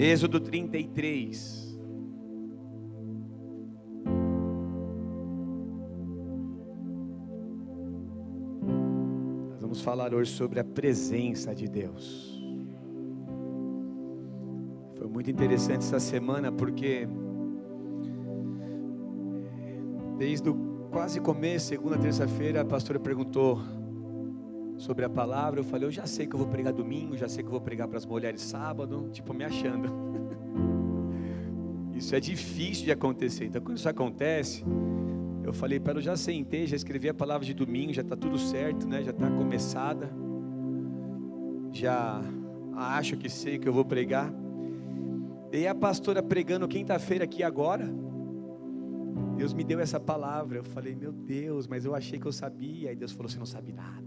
Êxodo 33. Nós vamos falar hoje sobre a presença de Deus. Foi muito interessante essa semana, porque desde o quase começo, segunda, terça-feira, a pastora perguntou sobre a palavra. Eu falei, eu já sei que eu vou pregar domingo, já sei que eu vou pregar para as mulheres sábado, tipo me achando. Isso é difícil de acontecer. Então quando isso acontece, eu falei para ela, eu já sentei, já escrevi a palavra de domingo, já está tudo certo, né? Já está começada, já acho que sei que eu vou pregar. E a pastora pregando quinta-feira aqui agora, Deus me deu essa palavra. Eu falei, meu Deus, mas eu achei que eu sabia. Aí Deus falou, você não sabe nada.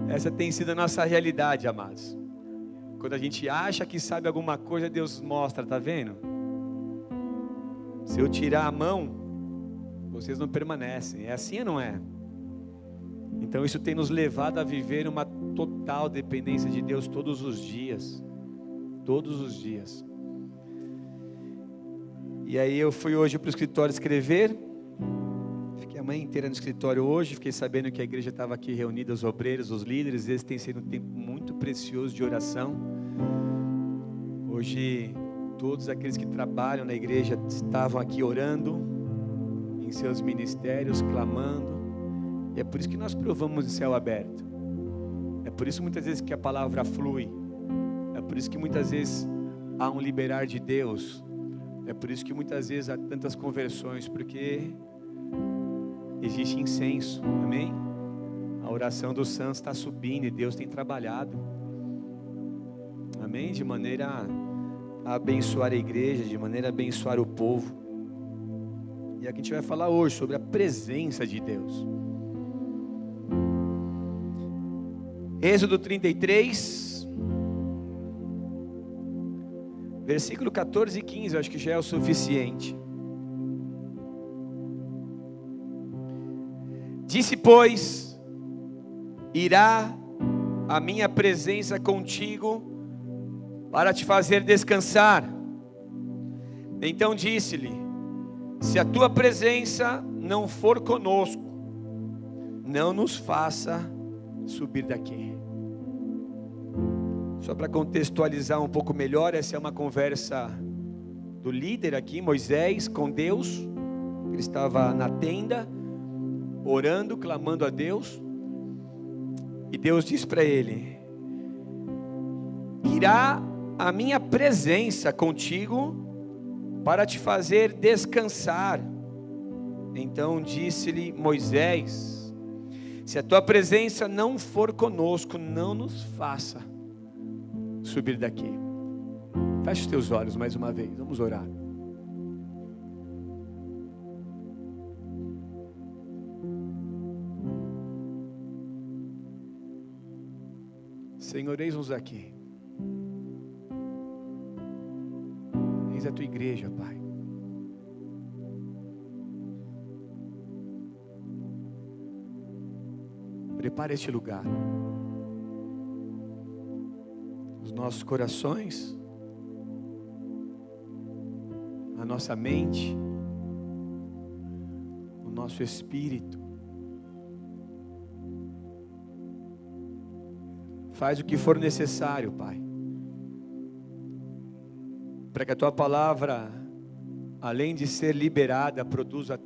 Essa tem sido a nossa realidade, amados. Quando a gente acha que sabe alguma coisa, Deus mostra, tá vendo? Se eu tirar a mão, vocês não permanecem. É assim ou não é? Então isso tem nos levado a viver uma total dependência de Deus todos os dias. Todos os dias. E aí eu fui hoje para o escritório escrever. Fiquei a manhã inteira no escritório hoje. Fiquei sabendo que a igreja estava aqui reunida, os obreiros, os líderes. Esse tem sido um tempo muito precioso de oração. Hoje todos aqueles que trabalham na igreja estavam aqui orando em seus ministérios, clamando. E é por isso que nós provamos o céu aberto. É por isso muitas vezes que a palavra flui. É por isso que muitas vezes há um liberar de Deus. É por isso que muitas vezes há tantas conversões, porque existe incenso, amém? A oração dos santos está subindo e Deus tem trabalhado, amém? De maneira a abençoar a igreja, de maneira a abençoar o povo. E aqui a gente vai falar hoje sobre a presença de Deus. Êxodo 33, versículo 14 e 15, eu acho que já é o suficiente. Disse, pois, irá a minha presença contigo para te fazer descansar. Então disse-lhe, se a tua presença não for conosco, não nos faça subir daqui. Só para contextualizar um pouco melhor, essa é uma conversa do líder aqui, Moisés, com Deus. Ele estava na tenda, orando, clamando a Deus. E Deus diz para ele, irá a minha presença contigo para te fazer descansar. Então disse-lhe Moisés, se a tua presença não for conosco, não nos faça subir daqui. Feche os teus olhos mais uma vez, vamos orar. Senhor, eis-nos aqui. Eis a tua igreja, Pai. Prepara este lugar. Os nossos corações, a nossa mente, o nosso espírito. Faz o que for necessário, Pai, para que a tua palavra, além de ser liberada, produza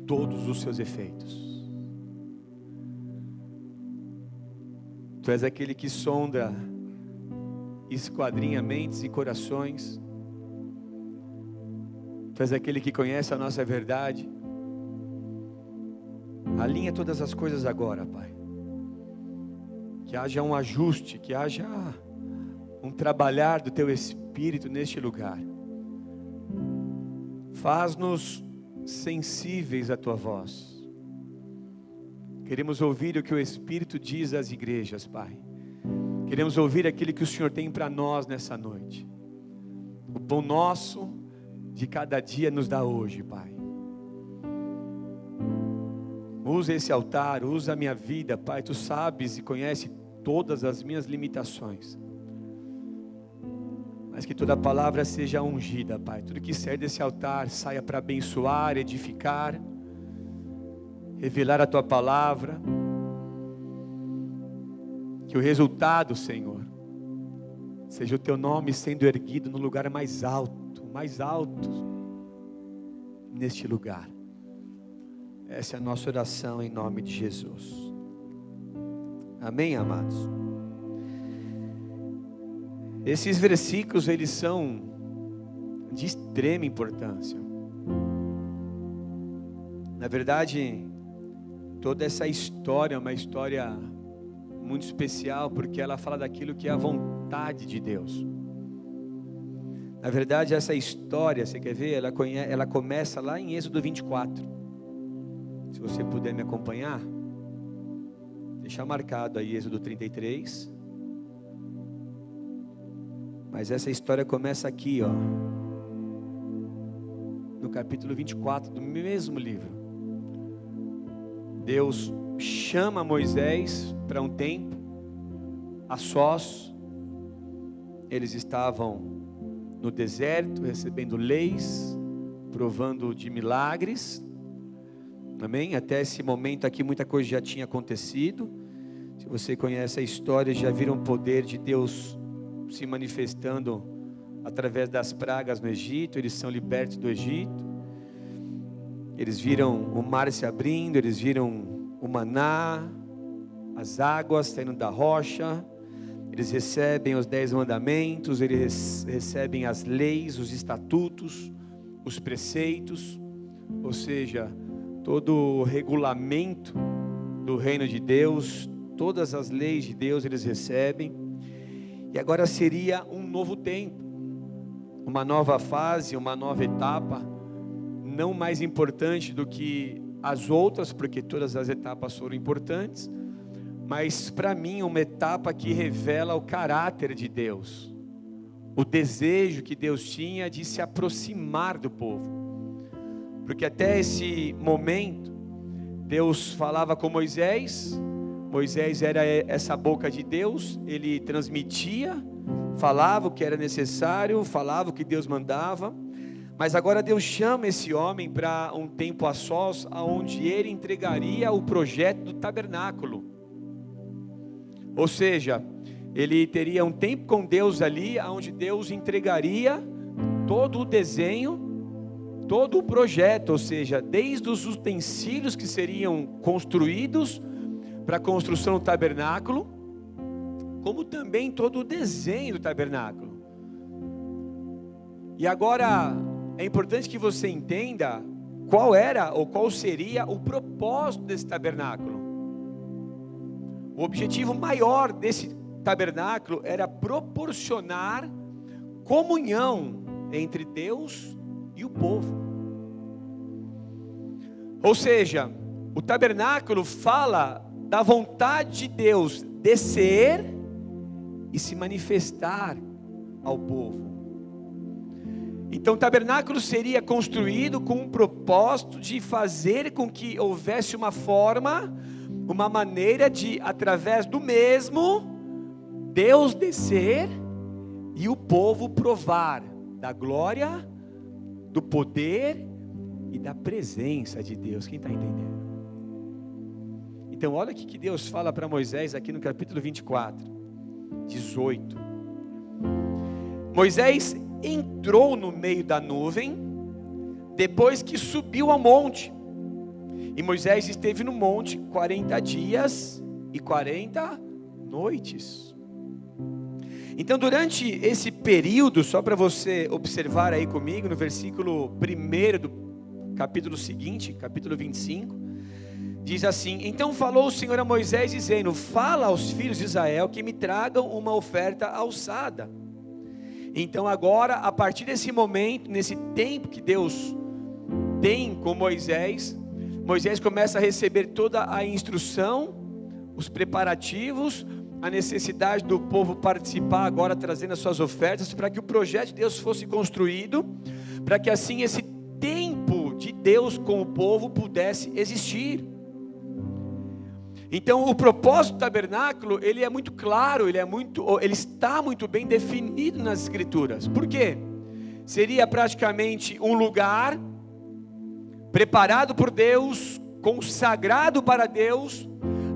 todos os seus efeitos. Tu és aquele que sonda, esquadrinha mentes e corações. Tu és aquele que conhece a nossa verdade. Alinha todas as coisas agora, Pai. Que haja um ajuste, que haja um trabalhar do Teu Espírito neste lugar. Faz-nos sensíveis à Tua voz. Queremos ouvir o que o Espírito diz às igrejas, Pai. Queremos ouvir aquilo que o Senhor tem para nós nessa noite. O pão nosso de cada dia nos dá hoje, Pai. Usa esse altar, usa a minha vida, Pai. Tu sabes e conheces todas as minhas limitações. mas que toda palavra seja ungida, Pai. Tudo que sair desse altar saia para abençoar, edificar, revelar a Tua palavra. Que o resultado, Senhor, seja o Teu nome sendo erguido no lugar mais alto neste lugar. Essa é a nossa oração em nome de Jesus. Amém, amados? Esses versículos, eles são de extrema importância. Na verdade, toda essa história é uma história muito especial, porque ela fala daquilo que é a vontade de Deus. Na verdade, essa história, você quer ver? Ela começa lá em Êxodo 24. Se você puder me acompanhar, deixar marcado aí Êxodo 33. Mas essa história começa aqui, ó, no capítulo 24 do mesmo livro. Deus chama Moisés para um tempo, a sós. Eles estavam no deserto, recebendo leis, provando de milagres. Amém? Até esse momento aqui muita coisa já tinha acontecido. Se você conhece a história, já viram o poder de Deus se manifestando através das pragas no Egito. Eles são libertos do Egito. Eles viram o mar se abrindo, eles viram o maná, as águas saindo da rocha. Eles recebem os 10 mandamentos, eles recebem as leis, os estatutos, os preceitos, ou seja, todo o regulamento do reino de Deus, todas as leis de Deus eles recebem. E agora seria um novo tempo, uma nova fase, uma nova etapa, não mais importante do que as outras, porque todas as etapas foram importantes, mas para mim uma etapa que revela o caráter de Deus, o desejo que Deus tinha de se aproximar do povo, porque até esse momento, Deus falava com Moisés, Moisés era essa boca de Deus, ele transmitia, falava o que era necessário, falava o que Deus mandava, mas agora Deus chama esse homem para um tempo a sós, onde ele entregaria o projeto do tabernáculo, ou seja, ele teria um tempo com Deus ali, onde Deus entregaria todo o desenho, todo o projeto, ou seja, desde os utensílios que seriam construídos para a construção do tabernáculo, como também todo o desenho do tabernáculo. E agora é importante que você entenda qual era ou qual seria o propósito desse tabernáculo. O objetivo maior desse tabernáculo era proporcionar comunhão entre Deus e o povo. Ou seja, o tabernáculo fala da vontade de Deus descer e se manifestar ao povo. Então o tabernáculo seria construído com o propósito de fazer com que houvesse uma forma, uma maneira de, através do mesmo, Deus descer e o povo provar da glória, do poder e da presença de Deus. Quem está entendendo? Então olha o que Deus fala para Moisés aqui no capítulo 24, 18. Moisés entrou no meio da nuvem, depois que subiu ao monte, e Moisés esteve no monte 40 dias e 40 noites. Então durante esse período, só para você observar aí comigo, no versículo 1 do capítulo seguinte, capítulo 25, diz assim: então falou o Senhor a Moisés dizendo, fala aos filhos de Israel que me tragam uma oferta alçada. Então agora, a partir desse momento, nesse tempo que Deus tem com Moisés, Moisés começa a receber toda a instrução, os preparativos, a necessidade do povo participar agora, trazendo as suas ofertas, para que o projeto de Deus fosse construído, para que assim esse tempo de Deus com o povo pudesse existir. Então o propósito do tabernáculo, ele é muito claro, ele está muito bem definido nas Escrituras. Por quê? Seria praticamente um lugar preparado por Deus, consagrado para Deus,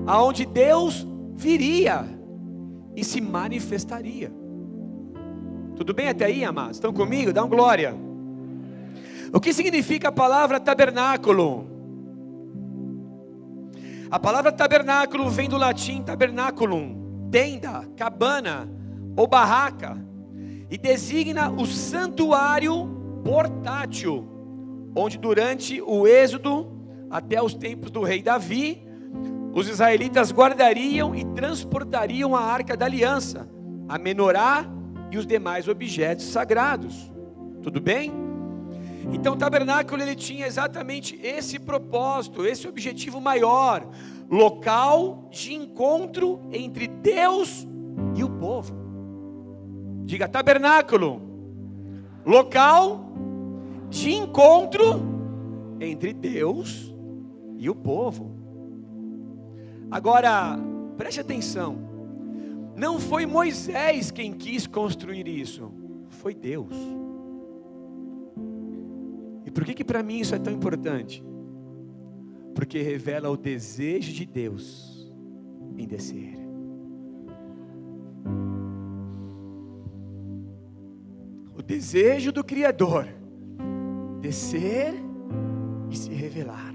aonde Deus viria e se manifestaria. Tudo bem até aí, amados? Estão comigo? Dá um glória. O que significa a palavra tabernáculo? A palavra tabernáculo vem do latim tabernaculum, tenda, cabana ou barraca, e designa o santuário portátil, onde durante o êxodo, até os tempos do rei Davi, os israelitas guardariam e transportariam a arca da aliança, a menorá e os demais objetos sagrados. Tudo bem? Então o tabernáculo, ele tinha exatamente esse propósito, esse objetivo maior, local de encontro entre Deus e o povo. Diga, tabernáculo, local de encontro entre Deus e o povo. Agora, preste atenção, não foi Moisés quem quis construir isso, foi Deus. E por que para mim isso é tão importante? Porque revela o desejo de Deus em descer. O desejo do Criador, descer e se revelar.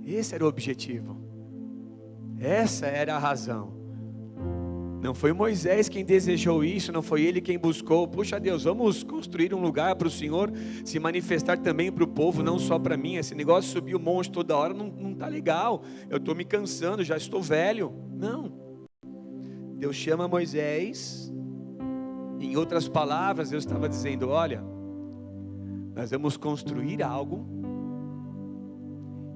Esse era o objetivo. Essa era a razão. Não foi Moisés quem desejou isso, não foi ele quem buscou. Puxa Deus, vamos construir um lugar para o Senhor se manifestar também para o povo, não só para mim. Esse negócio de subir o monte toda hora não está legal. Eu estou me cansando, já estou velho. Não. Deus chama Moisés. Em outras palavras, Deus estava dizendo: olha, nós vamos construir algo,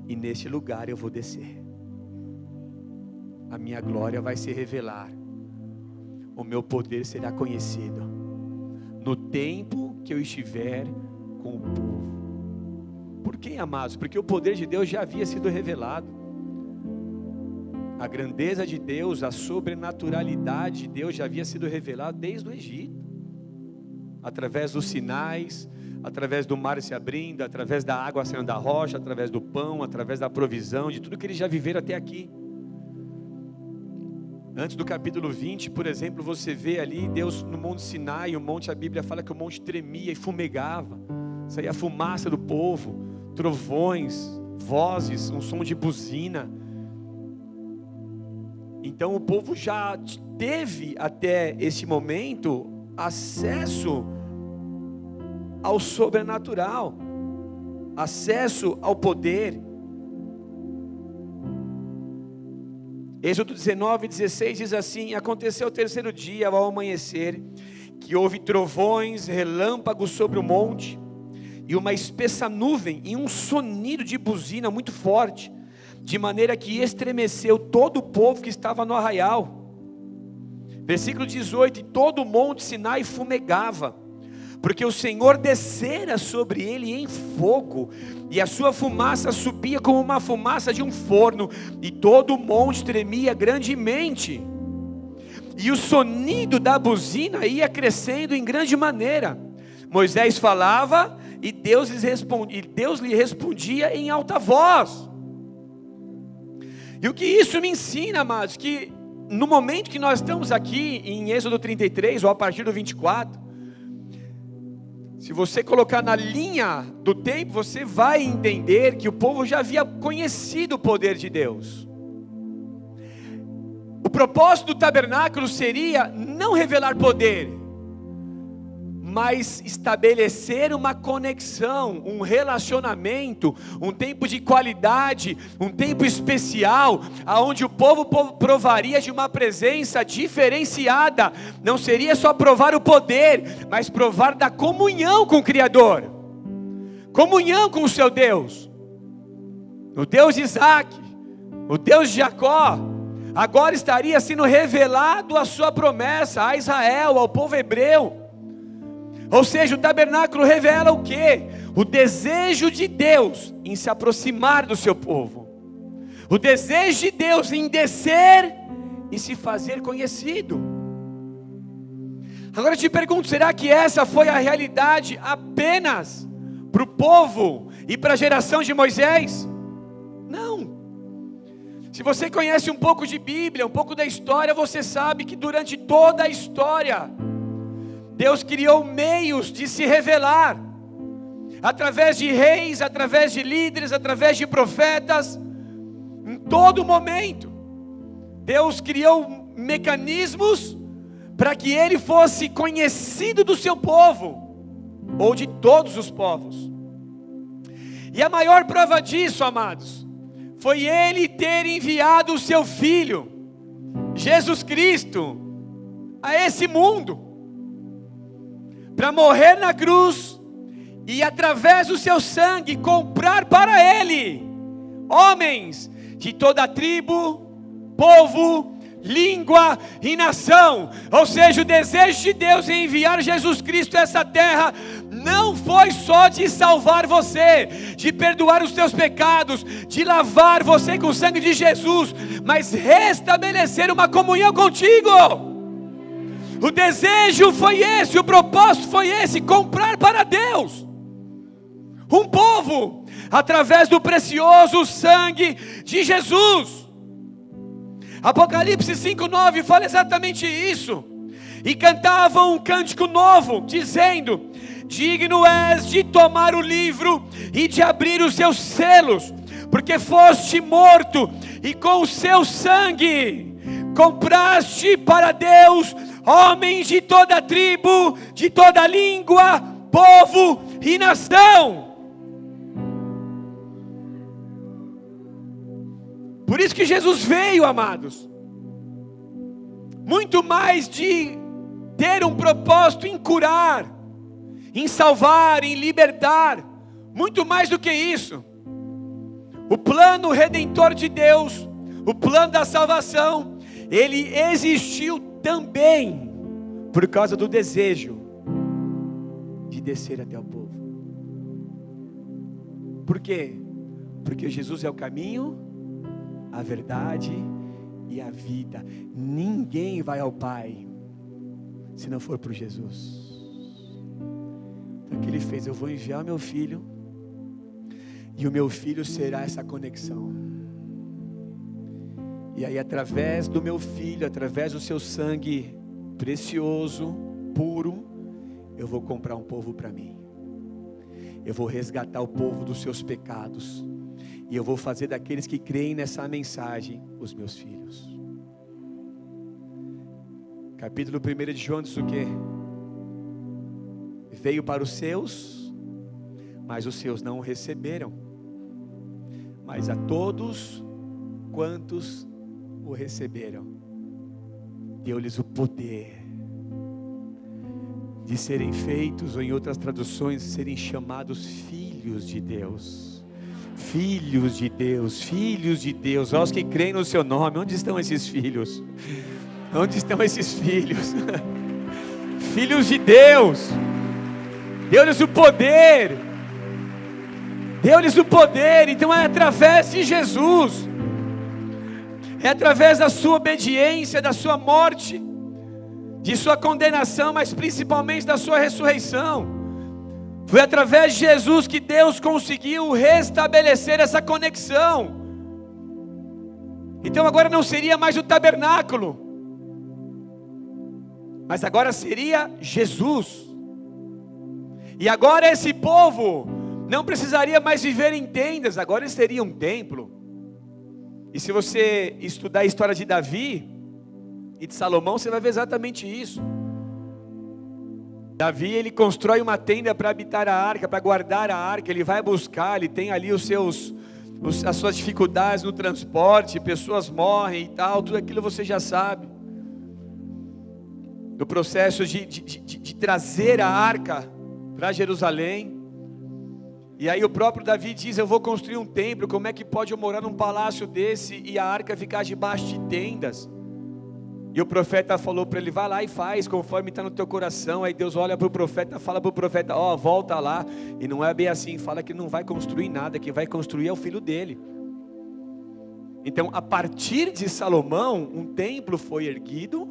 e neste lugar eu vou descer. A minha glória vai se revelar. O meu poder será conhecido no tempo que eu estiver com o povo. Por quê, amados? Porque o poder de Deus já havia sido revelado. A grandeza de Deus, a sobrenaturalidade de Deus já havia sido revelada desde o Egito, através dos sinais, através do mar se abrindo, através da água saindo da rocha, através do pão, através da provisão, de tudo que eles já viveram até aqui. Antes do capítulo 20, por exemplo, você vê ali Deus no monte Sinai, o monte, a Bíblia fala que o monte tremia e fumegava, saía a fumaça do povo, trovões, vozes, um som de buzina. Então o povo já teve até esse momento acesso ao sobrenatural, acesso ao poder. Êxodo 19:16 diz assim: aconteceu o terceiro dia, ao amanhecer, que houve trovões, relâmpagos sobre o monte, e uma espessa nuvem, e um sonido de buzina muito forte, de maneira que estremeceu todo o povo que estava no arraial. Versículo 18: e todo o monte Sinai fumegava, porque o Senhor descera sobre ele em fogo, e a sua fumaça subia como uma fumaça de um forno, e todo o monte tremia grandemente, e o sonido da buzina ia crescendo em grande maneira. Moisés falava, e Deus lhe respondia em alta voz. E o que isso me ensina, amados? Que no momento que nós estamos aqui em Êxodo 33, ou a partir do 24, se você colocar na linha do tempo, você vai entender que o povo já havia conhecido o poder de Deus. O propósito do tabernáculo seria não revelar poder, mas estabelecer uma conexão, um relacionamento, um tempo de qualidade, um tempo especial, aonde o povo provaria de uma presença diferenciada. Não seria só provar o poder, mas provar da comunhão com o Criador, comunhão com o seu Deus, o Deus de Isaac, o Deus de Jacó. Agora estaria sendo revelado a sua promessa a Israel, ao povo hebreu. Ou seja, o tabernáculo revela o quê? O desejo de Deus em se aproximar do seu povo. O desejo de Deus em descer e se fazer conhecido. Agora eu te pergunto, será que essa foi a realidade apenas para o povo e para a geração de Moisés? Não. Se você conhece um pouco de Bíblia, um pouco da história, você sabe que durante toda a história, Deus criou meios de se revelar, através de reis, através de líderes, através de profetas, em todo momento. Deus criou mecanismos para que Ele fosse conhecido do seu povo, ou de todos os povos. E a maior prova disso, amados, foi Ele ter enviado o seu Filho, Jesus Cristo, a esse mundo, para morrer na cruz, e através do seu sangue, comprar para Ele, homens de toda tribo, povo, língua e nação. Ou seja, o desejo de Deus em enviar Jesus Cristo a essa terra, não foi só de salvar você, de perdoar os teus pecados, de lavar você com o sangue de Jesus, mas restabelecer uma comunhão contigo. O desejo foi esse, o propósito foi esse, comprar para Deus um povo, através do precioso sangue de Jesus. Apocalipse 5:9 fala exatamente isso. E cantavam um cântico novo, dizendo: digno és de tomar o livro e de abrir os seus selos, porque foste morto e com o seu sangue compraste para Deus homens de toda tribo, de toda língua, povo e nação. Por isso que Jesus veio, amados, muito mais de ter um propósito em curar, em salvar, em libertar, muito mais do que isso. O plano redentor de Deus, o plano da salvação, ele existiu também por causa do desejo de descer até o povo. Por quê? Porque Jesus é o caminho, a verdade e a vida. Ninguém vai ao Pai se não for por Jesus. Então o que Ele fez? Eu vou enviar o meu filho, e o meu filho será essa conexão. E aí, através do meu filho, através do seu sangue precioso, puro, eu vou comprar um povo para mim. Eu vou resgatar o povo dos seus pecados. E eu vou fazer daqueles que creem nessa mensagem os meus filhos. Capítulo 1 de João diz o quê? Veio para os seus, mas os seus não o receberam. Mas a todos quantos o receberam, deu-lhes o poder de serem feitos, ou em outras traduções, serem chamados filhos de Deus. Filhos de Deus, filhos de Deus. Aos que creem no seu nome. Onde estão esses filhos? Onde estão esses filhos? Filhos de Deus. Deu-lhes o poder. Deu-lhes o poder. Então é através de Jesus, é através da sua obediência, da sua morte, de sua condenação, mas principalmente da sua ressurreição. Foi através de Jesus que Deus conseguiu restabelecer essa conexão. Então agora não seria mais o tabernáculo, mas agora seria Jesus. E agora esse povo não precisaria mais viver em tendas, agora eles teriam um templo. E se você estudar a história de Davi e de Salomão, você vai ver exatamente isso. Davi, ele constrói uma tenda para habitar a arca, para guardar a arca. Ele vai buscar, ele tem ali as suas dificuldades no transporte, pessoas morrem e tal, tudo aquilo você já sabe. No processo de trazer a arca para Jerusalém. E aí o próprio Davi diz: eu vou construir um templo, como é que pode eu morar num palácio desse e a arca ficar debaixo de tendas? E o profeta falou para ele: vai lá e faz conforme está no teu coração. Aí Deus olha para o profeta, fala para o profeta: ó, volta lá. E não é bem assim, fala que não vai construir nada, quem vai construir é o filho dele. Então, a partir de Salomão, um templo foi erguido,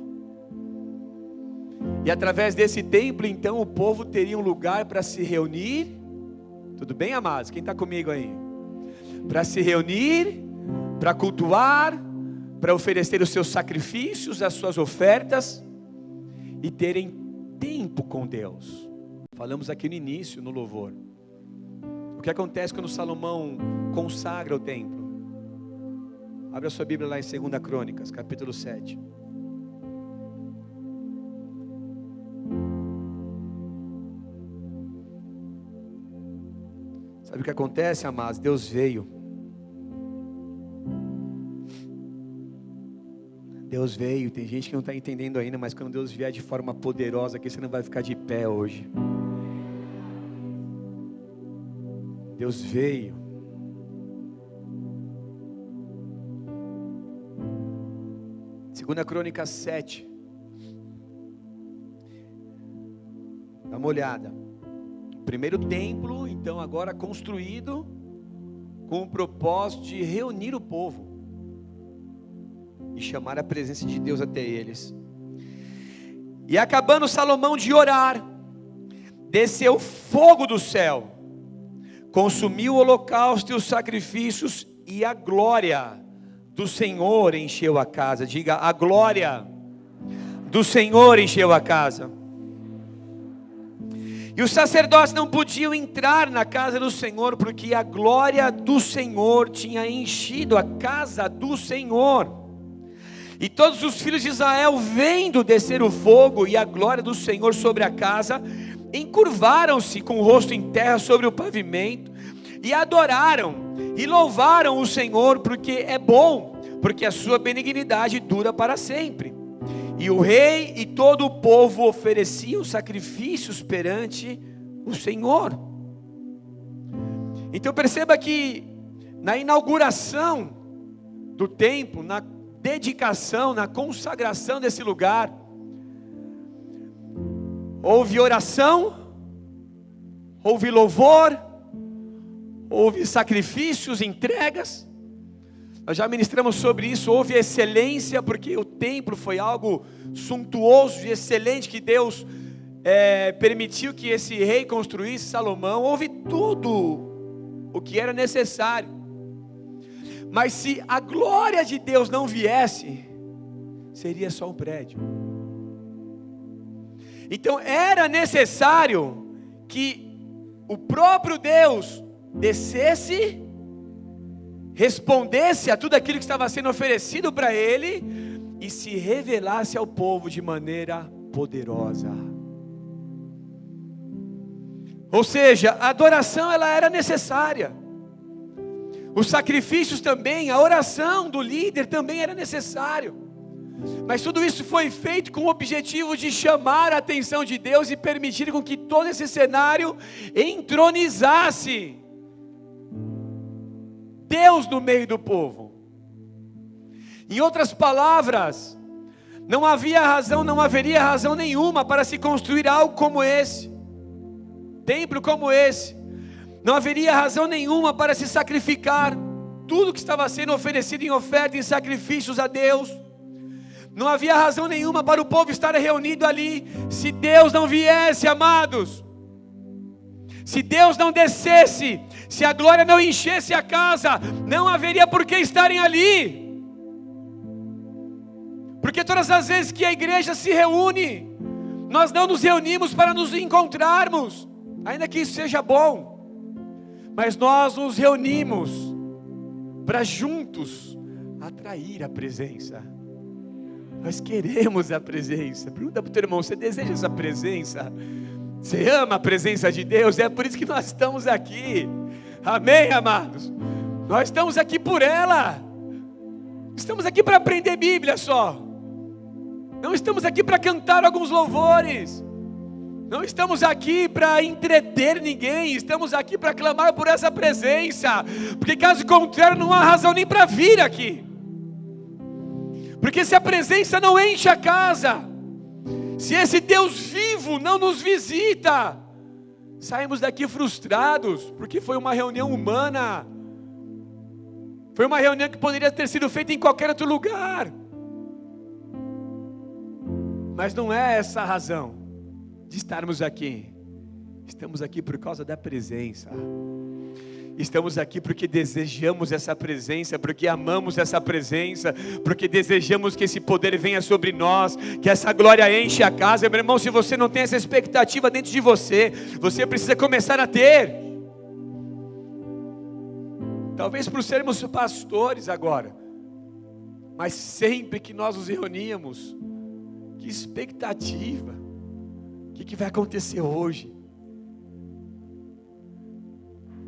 e através desse templo, então, o povo teria um lugar para se reunir. Tudo bem, amados? Quem está comigo aí? Para se reunir, para cultuar, para oferecer os seus sacrifícios, as suas ofertas, e terem tempo com Deus. Falamos aqui no início, no louvor. O que acontece quando Salomão consagra o templo? Abra a sua Bíblia lá em 2 Crônicas, capítulo 7. Sabe o que acontece, amados? Deus veio. Deus veio. Tem gente que não está entendendo ainda, mas quando Deus vier de forma poderosa aqui, você não vai ficar de pé hoje. Deus veio. Segunda Crônica 7. Dá uma olhada. Primeiro templo, então agora construído com o propósito de reunir o povo e chamar a presença de Deus até eles. E acabando Salomão de orar, desceu fogo do céu, consumiu o holocausto e os sacrifícios, e a glória do Senhor encheu a casa. Diga, a glória do Senhor encheu a casa. E os sacerdotes não podiam entrar na casa do Senhor, porque a glória do Senhor tinha enchido a casa do Senhor. E todos os filhos de Israel, vendo descer o fogo e a glória do Senhor sobre a casa, encurvaram-se com o rosto em terra sobre o pavimento, e adoraram, e louvaram o Senhor, porque é bom, porque a sua benignidade dura para sempre. E o rei e todo o povo ofereciam sacrifícios perante o Senhor. Então perceba que na inauguração do templo, na dedicação, na consagração desse lugar, houve oração, houve louvor, houve sacrifícios, entregas. Nós já ministramos sobre isso. Houve excelência, porque o templo foi algo suntuoso e excelente que Deus permitiu que esse rei construísse, Salomão. Houve tudo o que era necessário. Mas se a glória de Deus não viesse, seria só um prédio. Então era necessário que o próprio Deus descesse, respondesse a tudo aquilo que estava sendo oferecido para ele e se revelasse ao povo de maneira poderosa. Ou seja, a adoração ela era necessária. Os sacrifícios também, a oração do líder também era necessário. Mas tudo isso foi feito com o objetivo de chamar a atenção de Deus e permitir com que todo esse cenário entronizasse Deus no meio do povo. Em outras palavras, não haveria razão nenhuma para se construir algo como esse, templo como esse. Não haveria razão nenhuma para se sacrificar tudo que estava sendo oferecido em oferta, em sacrifícios a Deus. Não havia razão nenhuma para o povo estar reunido ali, se Deus não viesse, amados. Se Deus não descesse, se a glória não enchesse a casa, não haveria por que estarem ali. Porque todas as vezes que a igreja se reúne, nós não nos reunimos para nos encontrarmos, ainda que isso seja bom, mas nós nos reunimos para juntos atrair a presença. Nós queremos a presença. Pergunta para o teu irmão, você deseja essa presença? Você ama a presença de Deus? É por isso que nós estamos aqui. Amém, amados? Nós estamos aqui por ela. Estamos aqui para aprender Bíblia só. Não estamos aqui para cantar alguns louvores. Não estamos aqui para entreter ninguém. Estamos aqui para clamar por essa presença. Porque caso contrário não há razão nem para vir aqui. Porque se a presença não enche a casa, se esse Deus vivo não nos visita, saímos daqui frustrados, porque foi uma reunião humana, Foi uma reunião que poderia ter sido feita em qualquer outro lugar. Mas não é essa a razão de estarmos aqui. Estamos aqui por causa da presença. Estamos aqui porque desejamos essa presença, porque amamos essa presença, porque desejamos que esse poder venha sobre nós, que essa glória enche a casa. Meu irmão, se você não tem essa expectativa dentro de você, você precisa começar a ter. Talvez por sermos pastores agora, mas sempre que nós nos reuníamos, que expectativa, o que vai acontecer hoje?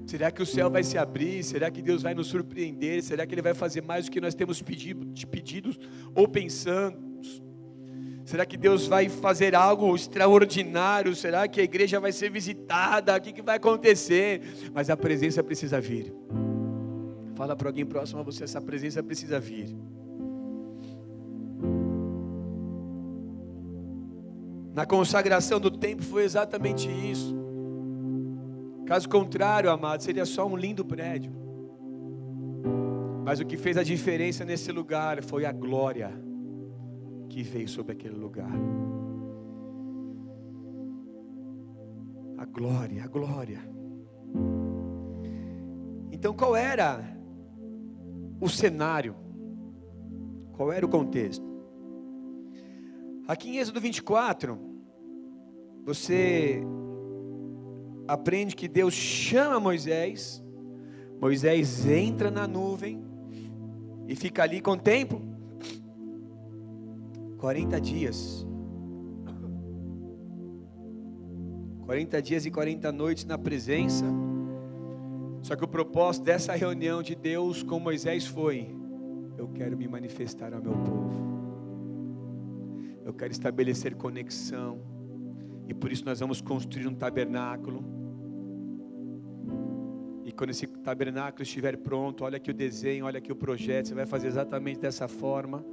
Será que o céu vai se abrir? Será que Deus vai nos surpreender? Será que Ele vai fazer mais do que nós temos pedidos ou pensamos? Será que Deus vai fazer algo extraordinário? Será que a igreja vai ser visitada? O que vai acontecer? Mas a presença precisa vir. Fala para alguém próximo a você, essa presença precisa vir. Na consagração do templo foi exatamente isso. Caso contrário, amado, seria só um lindo prédio. Mas o que fez a diferença nesse lugar foi a glória que veio sobre aquele lugar. A glória, a glória. Então qual era o cenário? Qual era o contexto? Aqui em Êxodo 24, você aprende que Deus chama Moisés. Moisés entra na nuvem e fica ali com tempo 40 dias. 40 dias e 40 noites na presença. Só que o propósito dessa reunião de Deus com Moisés foi: eu quero me manifestar ao meu povo. Eu quero estabelecer conexão. E por isso nós vamos construir um tabernáculo. E quando esse tabernáculo estiver pronto, olha aqui o desenho, olha aqui o projeto, você vai fazer exatamente dessa forma.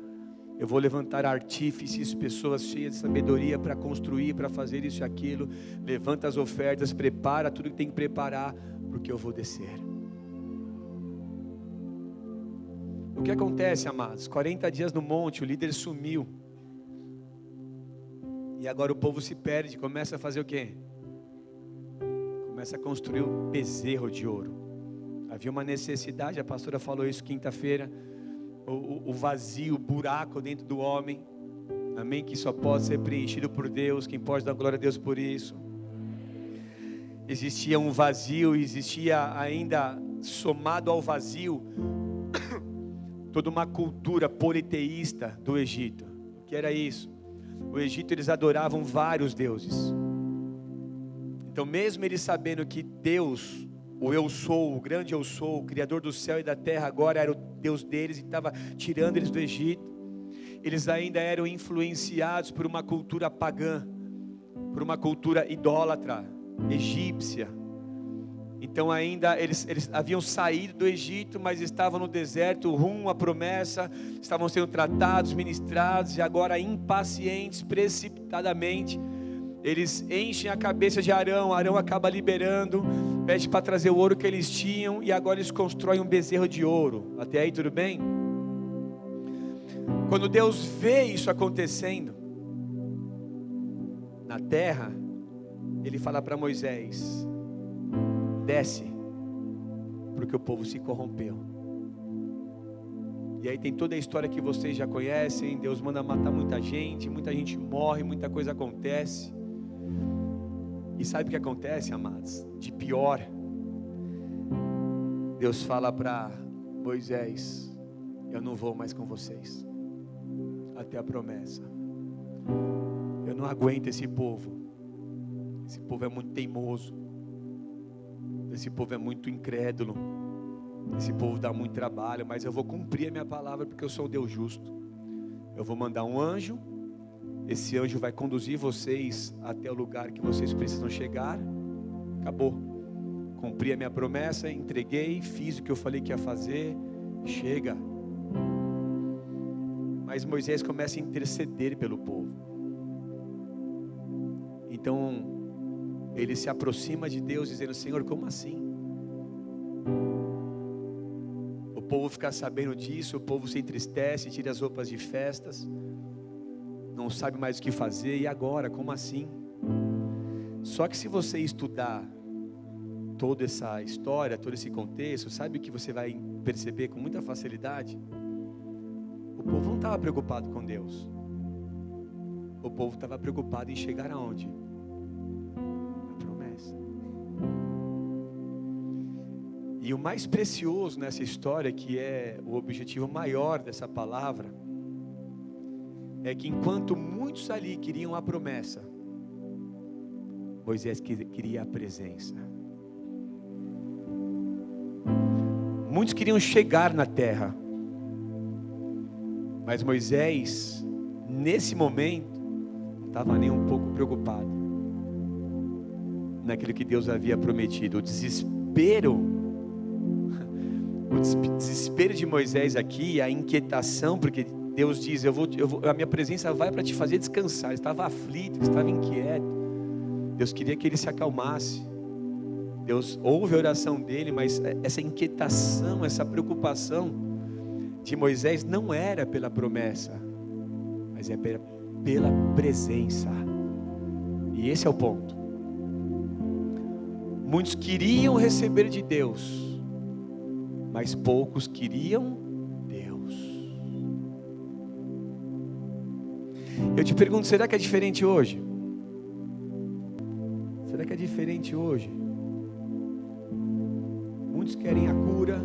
Eu vou levantar artífices, pessoas cheias de sabedoria para construir, para fazer isso e aquilo. Levanta as ofertas, prepara tudo que tem que preparar, porque eu vou descer. O que acontece, amados? 40 dias no monte, o líder sumiu. E agora o povo se perde, começa a fazer o quê? Começa a construir o bezerro de ouro. Havia uma necessidade, a pastora falou isso quinta-feira, o vazio, o buraco dentro do homem, amém? Que só pode ser preenchido por Deus. Quem pode dar glória a Deus por isso? Existia um vazio, existia ainda somado ao vazio toda uma cultura politeísta do Egito. O que era isso? O Egito, eles adoravam vários deuses. Então mesmo eles sabendo que Deus, o eu sou, o grande eu sou, o Criador do céu e da terra, agora era o Deus deles e estava tirando eles do Egito, eles ainda eram influenciados por uma cultura pagã, por uma cultura idólatra, egípcia. Então ainda eles haviam saído do Egito, mas estavam no deserto, rumo à promessa, estavam sendo tratados, ministrados, e agora impacientes, precipitadamente, eles enchem a cabeça de Arão. Arão acaba liberando, pede para trazer o ouro que eles tinham, e agora eles constroem um bezerro de ouro. Até aí tudo bem? Quando Deus vê isso acontecendo na terra, Ele fala para Moisés: desce, porque o povo se corrompeu. E aí tem toda a história que vocês já conhecem. Deus manda matar muita gente morre, muita coisa acontece. E sabe o que acontece, amados? De pior, Deus fala para Moisés: eu não vou mais com vocês até a promessa. Eu não aguento esse povo. Esse povo é muito teimoso. Esse povo é muito incrédulo. Esse povo dá muito trabalho, mas eu vou cumprir a minha palavra, porque eu sou o Deus justo. Eu vou mandar um anjo. Esse anjo vai conduzir vocês até o lugar que vocês precisam chegar. Acabou. Cumpri a minha promessa, entreguei, fiz o que eu falei que ia fazer. Chega. Mas Moisés começa a interceder pelo povo. Então ele se aproxima de Deus dizendo: Senhor, como assim? O povo fica sabendo disso, o povo se entristece, tira as roupas de festas, não sabe mais o que fazer. E agora, como assim? Só que se você estudar toda essa história, todo esse contexto, sabe o que você vai perceber com muita facilidade? O povo não estava preocupado com Deus. O povo estava preocupado em chegar aonde? A promessa. E o mais precioso nessa história, que é o objetivo maior dessa palavra, é que enquanto muitos ali queriam a promessa, Moisés queria a presença. Muitos queriam chegar na terra, mas Moisés, nesse momento, não estava nem um pouco preocupado naquilo que Deus havia prometido. O desespero de Moisés aqui, a inquietação, porque Deus diz, a minha presença vai para te fazer descansar. Ele estava aflito, estava inquieto. Deus queria que ele se acalmasse. Deus ouve a oração dele, mas essa inquietação, essa preocupação de Moisés não era pela promessa, mas é pela presença. E esse é o ponto. Muitos queriam receber de Deus, mas poucos queriam Deus. Eu te pergunto, será que é diferente hoje? Será que é diferente hoje? Muitos querem a cura.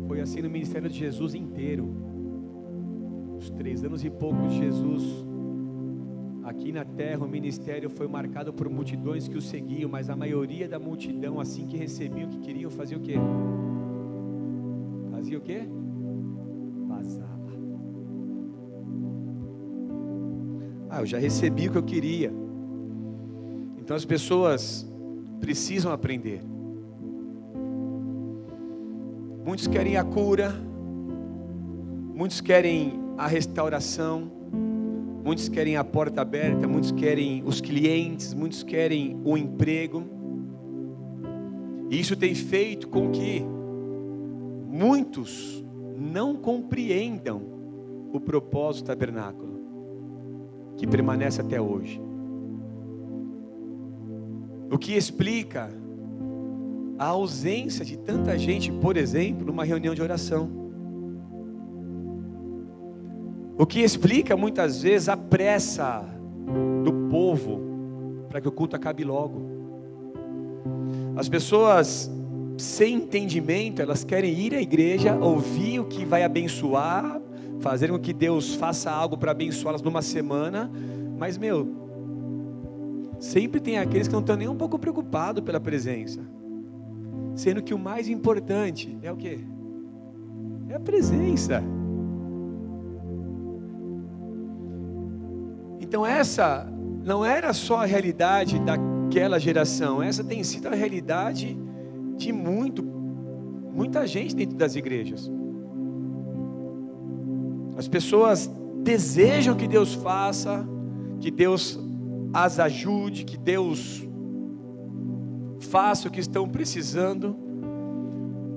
Foi assim no ministério de Jesus inteiro. Os 3 anos e poucos de Jesus aqui na terra, o ministério foi marcado por multidões que o seguiam, mas a maioria da multidão, assim que recebiam o que queriam, fazia o quê? Fazia o quê? Vazava. Eu já recebi o que eu queria. Então as pessoas precisam aprender. Muitos querem a cura, muitos querem a restauração, muitos querem a porta aberta, muitos querem os clientes, muitos querem o emprego. E isso tem feito com que muitos não compreendam o propósito do tabernáculo, que permanece até hoje. O que explica a ausência de tanta gente, por exemplo, numa reunião de oração. O que explica muitas vezes a pressa do povo para que o culto acabe logo. As pessoas sem entendimento, elas querem ir à igreja, ouvir o que vai abençoar, fazer com que Deus faça algo para abençoá-las numa semana, mas sempre tem aqueles que não estão nem um pouco preocupados pela presença. Sendo que o mais importante é o quê? É a presença. Então essa não era só a realidade daquela geração, essa tem sido a realidade de muita gente dentro das igrejas. As pessoas desejam que Deus faça, que Deus as ajude, que Deus faça o que estão precisando,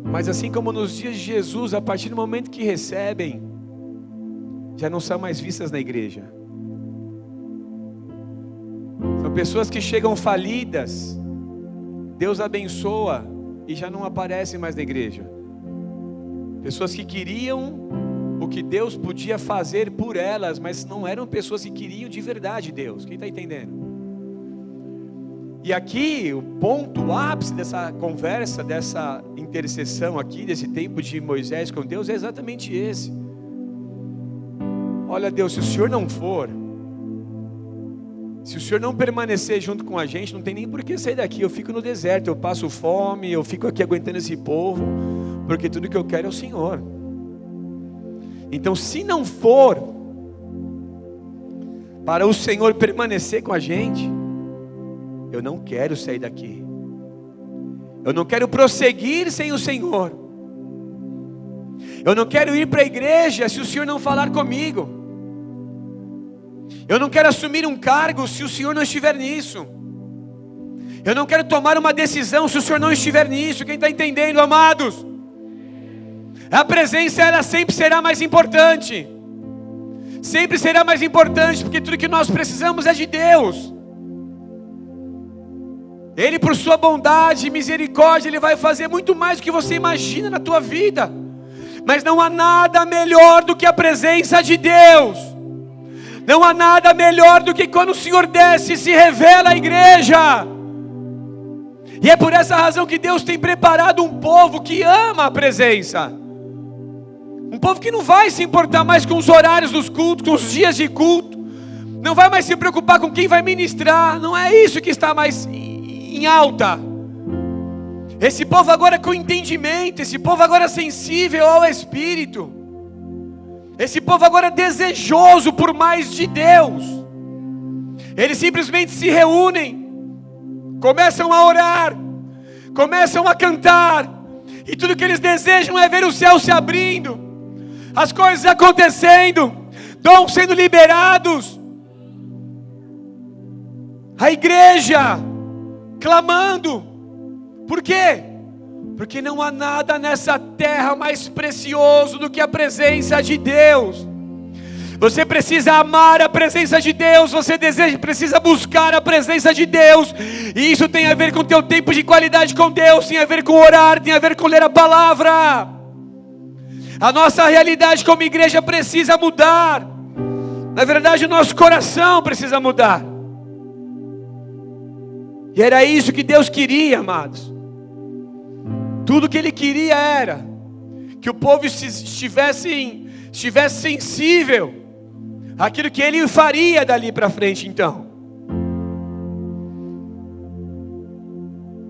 mas assim como nos dias de Jesus, a partir do momento que recebem, já não são mais vistas na igreja. São pessoas que chegam falidas, Deus abençoa e já não aparecem mais na igreja. Pessoas que queriam o que Deus podia fazer por elas, mas não eram pessoas que queriam de verdade Deus. Quem está entendendo? E aqui, o ponto, o ápice dessa conversa, dessa intercessão aqui, desse tempo de Moisés com Deus, é exatamente esse. Olha Deus, se o Senhor não for, se o Senhor não permanecer junto com a gente, não tem nem por que sair daqui. Eu fico no deserto, eu passo fome, eu fico aqui aguentando esse povo, porque tudo que eu quero é o Senhor. Então, se não for para o Senhor permanecer com a gente, eu não quero sair daqui. Eu não quero prosseguir sem o Senhor. Eu não quero ir para a igreja se o Senhor não falar comigo. Eu não quero assumir um cargo se o Senhor não estiver nisso. Eu não quero tomar uma decisão se o Senhor não estiver nisso. Quem está entendendo, amados? A presença, ela sempre será mais importante. Sempre será mais importante, porque tudo que nós precisamos é de Deus. Ele, por sua bondade e misericórdia, Ele vai fazer muito mais do que você imagina na tua vida. Mas não há nada melhor do que a presença de Deus. Não há nada melhor do que quando o Senhor desce e se revela à igreja. E é por essa razão que Deus tem preparado um povo que ama a presença. Um povo que não vai se importar mais com os horários dos cultos, com os dias de culto. Não vai mais se preocupar com quem vai ministrar. Não é isso que está mais em alta. Esse povo agora com entendimento, esse povo agora sensível ao Espírito, esse povo agora desejoso por mais de Deus. Eles simplesmente se reúnem, começam a orar, começam a cantar, e tudo que eles desejam é ver o céu se abrindo, as coisas acontecendo, dons sendo liberados, a igreja clamando. Por quê? Porque não há nada nessa terra mais precioso do que a presença de Deus. Você precisa amar a presença de Deus, você precisa buscar a presença de Deus, e isso tem a ver com o teu tempo de qualidade com Deus, tem a ver com orar, tem a ver com ler a palavra. A nossa realidade como igreja precisa mudar. Na verdade, o nosso coração precisa mudar. E era isso que Deus queria, amados. Tudo que Ele queria era que o povo estivesse sensível àquilo que Ele faria dali para frente então.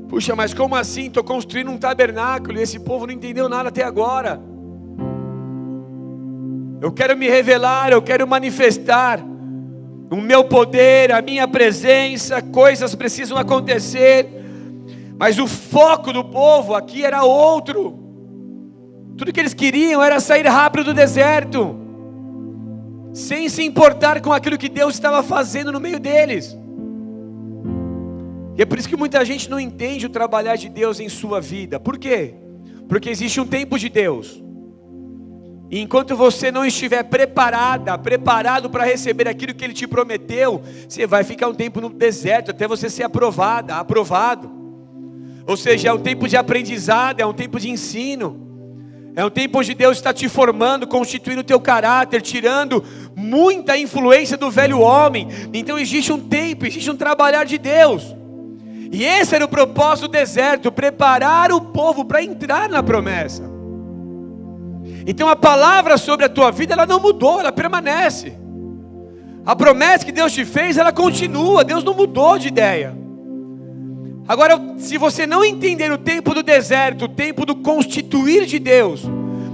Puxa, mas como assim? Estou construindo um tabernáculo e esse povo não entendeu nada até agora. Eu quero me revelar, eu quero manifestar o meu poder, a minha presença, coisas precisam acontecer, mas o foco do povo aqui era outro. Tudo que eles queriam era sair rápido do deserto, sem se importar com aquilo que Deus estava fazendo no meio deles. E é por isso que muita gente não entende o trabalhar de Deus em sua vida. Por quê? Porque existe um tempo de Deus. E enquanto você não estiver preparado para receber aquilo que Ele te prometeu, você vai ficar um tempo no deserto, até você ser aprovado. Ou seja, é um tempo de aprendizado, é um tempo de ensino. É um tempo onde Deus está te formando, constituindo o teu caráter, tirando muita influência do velho homem. Então existe um tempo, existe um trabalhar de Deus. E esse era o propósito do deserto, preparar o povo para entrar na promessa. Então a palavra sobre a tua vida, ela não mudou, ela permanece. A promessa que Deus te fez, ela continua, Deus não mudou de ideia. Agora, se você não entender o tempo do deserto, o tempo do constituir de Deus,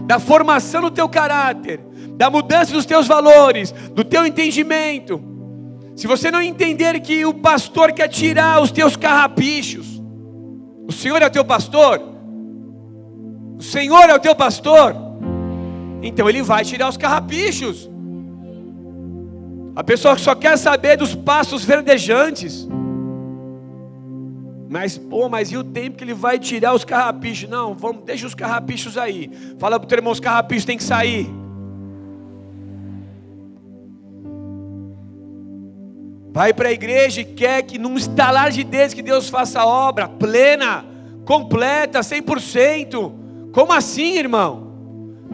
da formação do teu caráter, da mudança dos teus valores, do teu entendimento, se você não entender que o pastor quer tirar os teus carrapichos, o Senhor é o teu pastor, o Senhor é o teu pastor, então Ele vai tirar os carrapichos. A pessoa só quer saber dos pastos verdejantes. Mas e o tempo que Ele vai tirar os carrapichos? Não, deixa os carrapichos aí. Fala para o teu irmão, os carrapichos têm que sair. Vai para a igreja e quer que num estalar de dedos que Deus faça a obra plena, completa, 100%. Como assim, irmão?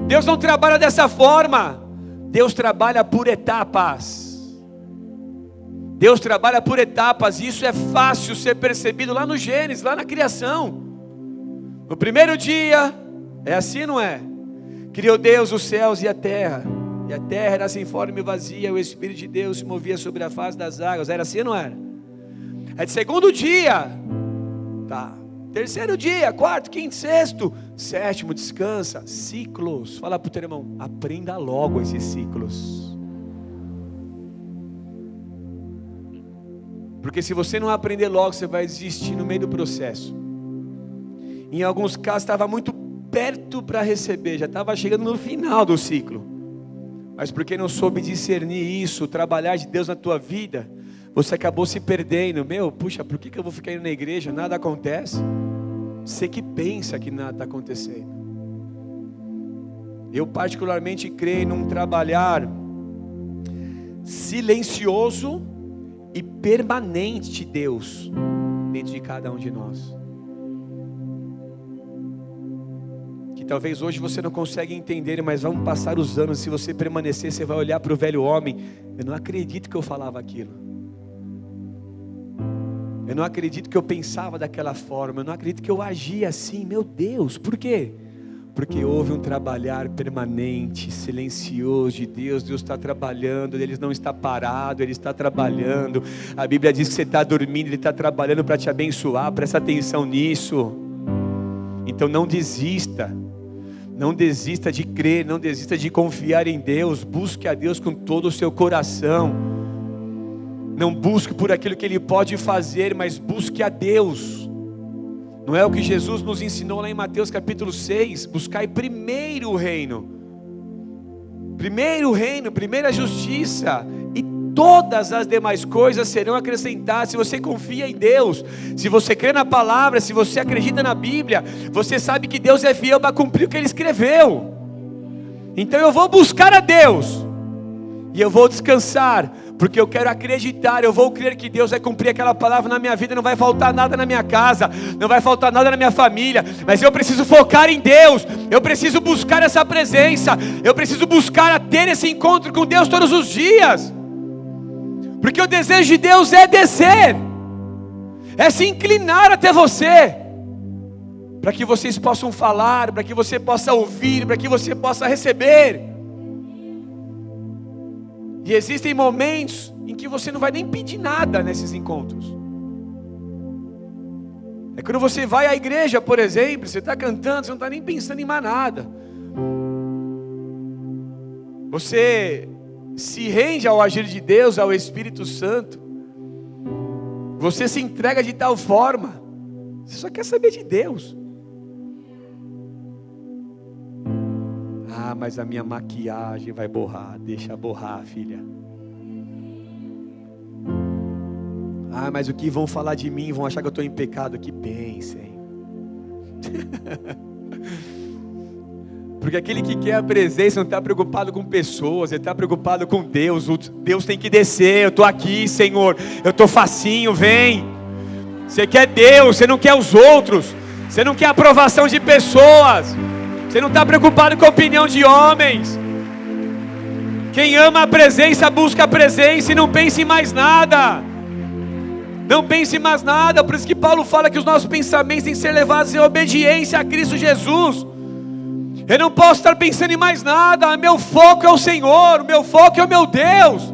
Deus não trabalha dessa forma. Deus trabalha por etapas. Deus trabalha por etapas, e isso é fácil ser percebido lá no Gênesis, lá na criação. No primeiro dia, é assim, não é? Criou Deus os céus e a terra era sem forma e vazia, e o Espírito de Deus se movia sobre a face das águas. Era assim, não era? É de segundo dia, tá? Terceiro dia, quarto, quinto, sexto, sétimo, descansa. Ciclos. Fala para o teu irmão, aprenda logo esses ciclos. Porque se você não aprender logo, você vai desistir no meio do processo. Em alguns casos estava muito perto para receber, já estava chegando no final do ciclo. Mas porque não soube discernir isso, o trabalhar de Deus na tua vida, você acabou se perdendo. Puxa, por que eu vou ficar indo na igreja? Nada acontece. Você que pensa que nada está acontecendo. Eu particularmente creio num trabalhar silencioso e permanente de Deus dentro de cada um de nós. Que talvez hoje você não consiga entender, mas vão passar os anos, se você permanecer, você vai olhar para o velho homem: eu não acredito que eu falava aquilo, eu não acredito que eu pensava daquela forma, eu não acredito que eu agia assim. Meu Deus, por quê? Porque houve um trabalhar permanente, silencioso de Deus. Deus está trabalhando, Ele não está parado, Ele está trabalhando. A Bíblia diz que você está dormindo, Ele está trabalhando para te abençoar. Presta atenção nisso. Então não desista de crer, não desista de confiar em Deus. Busque a Deus com todo o seu coração. Não busque por aquilo que Ele pode fazer, mas busque a Deus. Não é o que Jesus nos ensinou lá em Mateus capítulo 6? Buscai primeiro o reino, primeira justiça, e todas as demais coisas serão acrescentadas. Se você confia em Deus, se você crê na palavra, se você acredita na Bíblia, você sabe que Deus é fiel para cumprir o que Ele escreveu. Então eu vou buscar a Deus, e eu vou descansar, porque eu quero acreditar, eu vou crer que Deus vai cumprir aquela palavra na minha vida. Não vai faltar nada na minha casa, não vai faltar nada na minha família, mas eu preciso focar em Deus, eu preciso buscar essa presença, eu preciso buscar a ter esse encontro com Deus todos os dias, porque o desejo de Deus é descer, é se inclinar até você, para que vocês possam falar, para que você possa ouvir, para que você possa receber. E existem momentos em que você não vai nem pedir nada nesses encontros. É quando você vai à igreja, por exemplo, você está cantando, você não está nem pensando em mais nada. Você se rende ao agir de Deus, ao Espírito Santo. Você se entrega de tal forma, você só quer saber de Deus. Ah, mas a minha maquiagem vai borrar. Deixa borrar, filha. Ah, mas o que vão falar de mim? Vão achar que eu estou em pecado. Que pensem. Porque aquele que quer a presença não está preocupado com pessoas, ele está preocupado com Deus. Deus tem que descer. Eu estou aqui, Senhor, eu estou facinho, vem. Você quer Deus, você não quer os outros, você não quer a aprovação de pessoas, você não está preocupado com a opinião de homens. Quem ama a presença, busca a presença e não pensa em mais nada. Não pense em mais nada. Por isso que Paulo fala que os nossos pensamentos têm que ser levados em obediência a Cristo Jesus. Eu não posso estar pensando em mais nada. Meu foco é o Senhor, o meu foco é o meu Deus.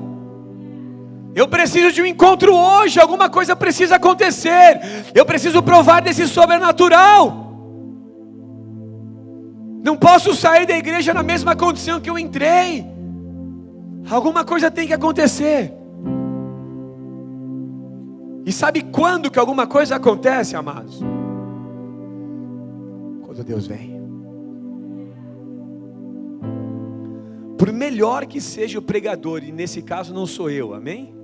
Eu preciso de um encontro hoje, alguma coisa precisa acontecer. Eu preciso provar desse sobrenatural. Não posso sair da igreja na mesma condição que eu entrei. Alguma coisa tem que acontecer. E sabe quando que alguma coisa acontece, amados? Quando Deus vem. Por melhor que seja o pregador, e nesse caso não sou eu, amém?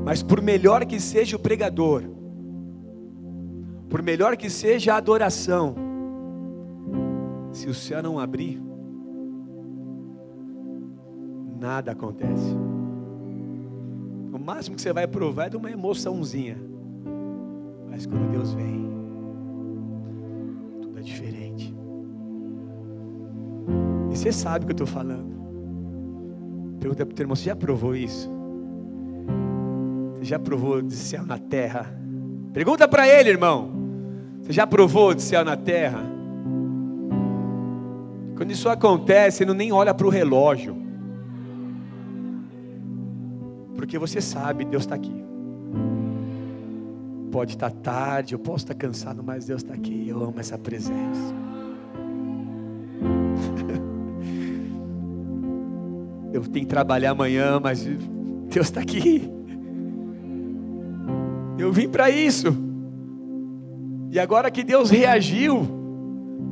Mas por melhor que seja o pregador, por melhor que seja a adoração, se o céu não abrir, nada acontece. O máximo que você vai provar é de uma emoçãozinha. Mas quando Deus vem, tudo é diferente. E você sabe o que eu estou falando. Pergunta para o teu irmão: você já provou isso? Você já provou de céu na terra? Pergunta para ele, irmão: você já provou de céu na terra? Quando isso acontece, você não nem olha para o relógio, porque você sabe, Deus está aqui. Pode estar tarde, eu posso estar cansado, mas Deus está aqui. Eu amo essa presença. Eu tenho que trabalhar amanhã, mas Deus está aqui. Eu vim para isso. E agora que Deus reagiu,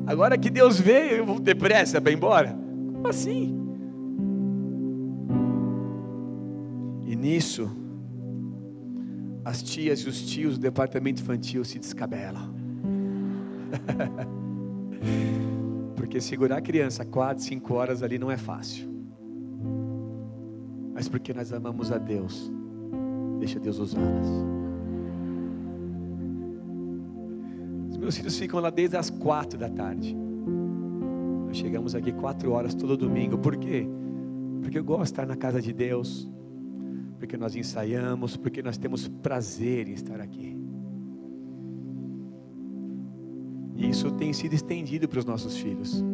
agora que Deus veio, eu vou depressa para ir embora? Como assim? E nisso, as tias e os tios do departamento infantil se descabelam. Porque segurar a criança 4, 5 horas ali não é fácil. Mas porque nós amamos a Deus, deixa Deus usá-las. Os meus filhos ficam lá desde as 4 da tarde. Nós chegamos aqui 4 horas todo domingo. Por quê? Porque eu gosto de estar na casa de Deus. Porque nós ensaiamos, porque nós temos prazer em estar aqui. E isso tem sido estendido para os nossos filhos.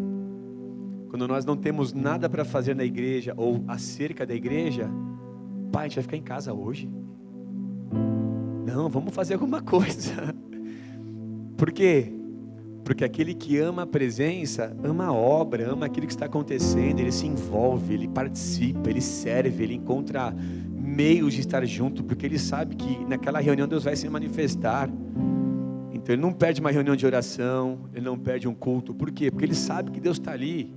Quando nós não temos nada para fazer na igreja ou acerca da igreja, pai, a gente vai ficar em casa hoje? Não, vamos fazer alguma coisa. Por quê? Porque aquele que ama a presença, ama a obra, ama aquilo que está acontecendo, ele se envolve, ele participa, ele serve, ele encontra meios de estar junto, porque ele sabe que naquela reunião Deus vai se manifestar. Então ele não perde uma reunião de oração, ele não perde um culto. Por quê? Porque ele sabe que Deus está ali.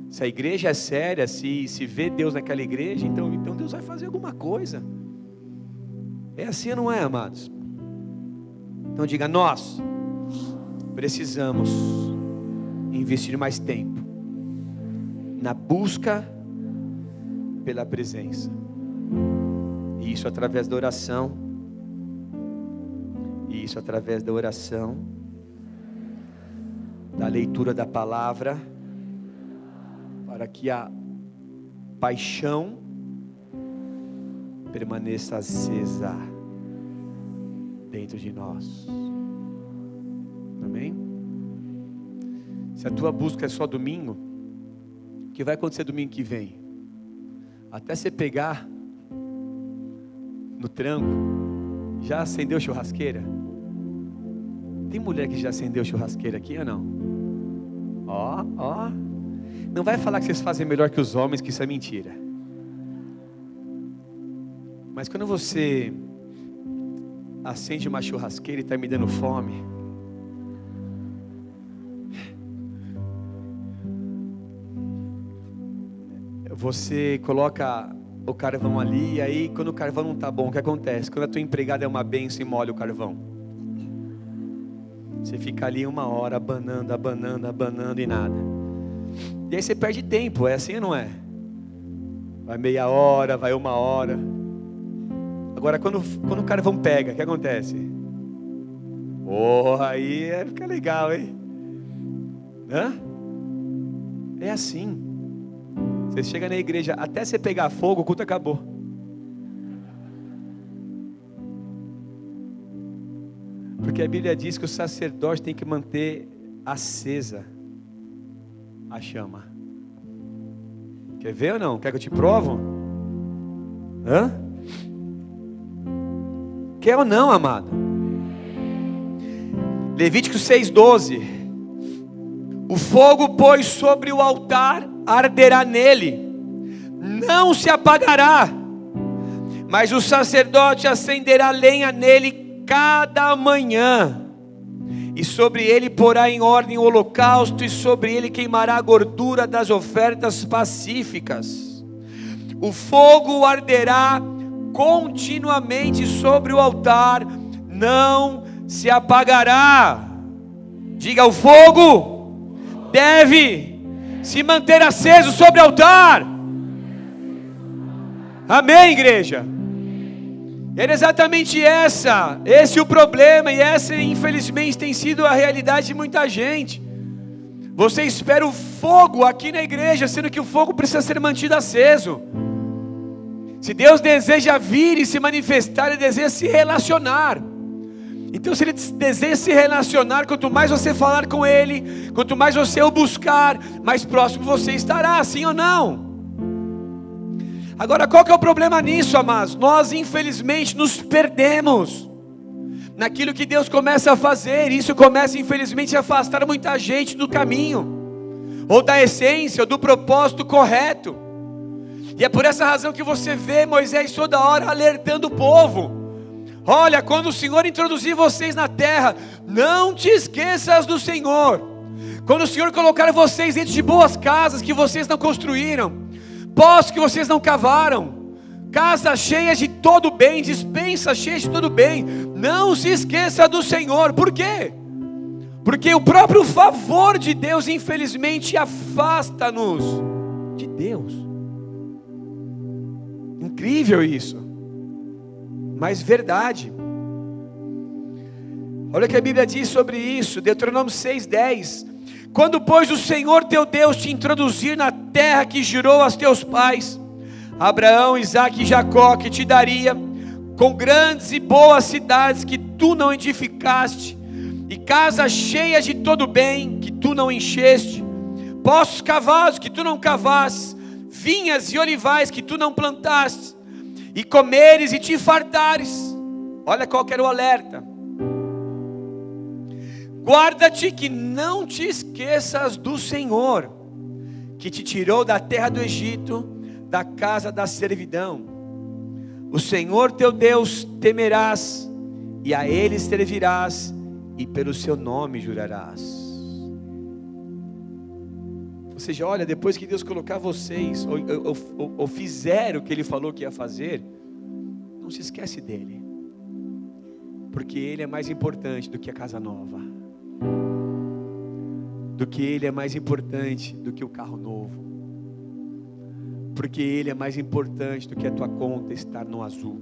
Se a igreja é séria, se vê Deus naquela igreja, então Deus vai fazer alguma coisa. É assim ou não é, amados? Então diga, nós precisamos investir mais tempo na busca pela presença. E isso através da oração. E isso através da oração, da leitura da palavra, para que a paixão permaneça acesa dentro de nós. Amém? Se a tua busca é só domingo, o que vai acontecer domingo que vem? Até você pegar no tranco, já acendeu churrasqueira? Tem mulher que já acendeu churrasqueira aqui ou não? Ó. Não vai falar que vocês fazem melhor que os homens, que isso é mentira. Mas quando você acende uma churrasqueira e está me dando fome, você coloca o carvão ali, e aí quando o carvão não está bom, o que acontece? Quando a tua empregada é uma bênção e molha o carvão, você fica ali 1 hora abanando e nada. E aí você perde tempo, é assim ou não é? Vai meia hora, vai 1 hora. Agora quando o carvão pega, o que acontece? Aí fica legal, hein? É assim. Você chega na igreja, até você pegar fogo, o culto acabou. Porque a Bíblia diz que o sacerdote tem que manter acesa a chama. Quer ver ou não? Quer que eu te provo? Quer ou não, amado? Levítico 6:12. O fogo, pois, sobre o altar arderá nele, não se apagará, mas o sacerdote acenderá lenha nele cada manhã, e sobre ele porá em ordem o holocausto, e sobre ele queimará a gordura das ofertas pacíficas. O fogo arderá continuamente sobre o altar, não se apagará. Diga, o fogo deve se manter aceso sobre o altar. Amém, igreja? Era exatamente esse o problema, e essa infelizmente tem sido a realidade de muita gente. Você espera o fogo aqui na igreja, sendo que o fogo precisa ser mantido aceso. Se Deus deseja vir e se manifestar, Ele deseja se relacionar. Então se Ele deseja se relacionar, quanto mais você falar com Ele, quanto mais você o buscar, mais próximo você estará, sim ou não? Agora, qual que é o problema nisso, amados? Nós infelizmente nos perdemos naquilo que Deus começa a fazer, e isso começa infelizmente a afastar muita gente do caminho, ou da essência, ou do propósito correto. E é por essa razão que você vê Moisés toda hora alertando o povo: olha, quando o Senhor introduzir vocês na terra, não te esqueças do Senhor. Quando o Senhor colocar vocês dentro de boas casas que vocês não construíram, poços que vocês não cavaram, casas cheias de todo bem, despensas cheias de todo bem, não se esqueça do Senhor. Por quê? Porque o próprio favor de Deus, infelizmente, afasta-nos de Deus. Incrível isso, mas verdade. Olha o que a Bíblia diz sobre isso, Deuteronômio 6:10. Quando, pois, o Senhor teu Deus te introduzir na terra que jurou aos teus pais, Abraão, Isaque e Jacó, que te daria, com grandes e boas cidades que tu não edificaste, e casas cheias de todo bem que tu não encheste, poços cavados que tu não cavaste, vinhas e olivais que tu não plantaste, e comeres e te fartares. Olha qual que era o alerta: guarda-te que não te esqueças do Senhor, que te tirou da terra do Egito, da casa da servidão. O Senhor teu Deus temerás, e a Ele servirás, e pelo seu nome jurarás. Ou seja, olha, depois que Deus colocar vocês, ou fizer o que Ele falou que ia fazer, não se esquece dEle, porque Ele é mais importante do que a casa nova, do que Ele é mais importante do que o carro novo, porque Ele é mais importante do que a tua conta estar no azul.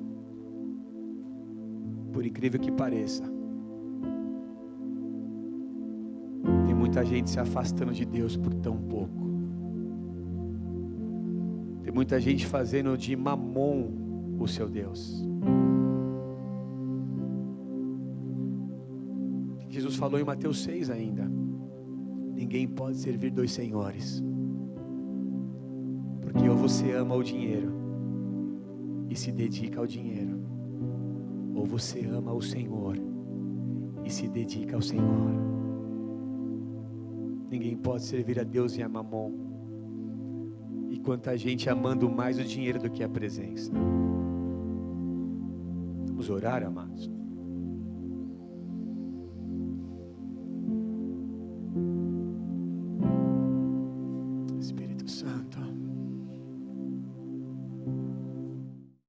Por incrível que pareça, tem muita gente se afastando de Deus por tão pouco. Tem muita gente fazendo de Mamon o seu Deus. Jesus falou em Mateus 6 ainda: ninguém pode servir dois senhores, porque ou você ama o dinheiro e se dedica ao dinheiro, ou você ama o Senhor e se dedica ao Senhor. Ninguém pode servir a Deus e a Mamon. E quanta gente amando mais o dinheiro do que a presença. Vamos orar, amados. Espírito Santo,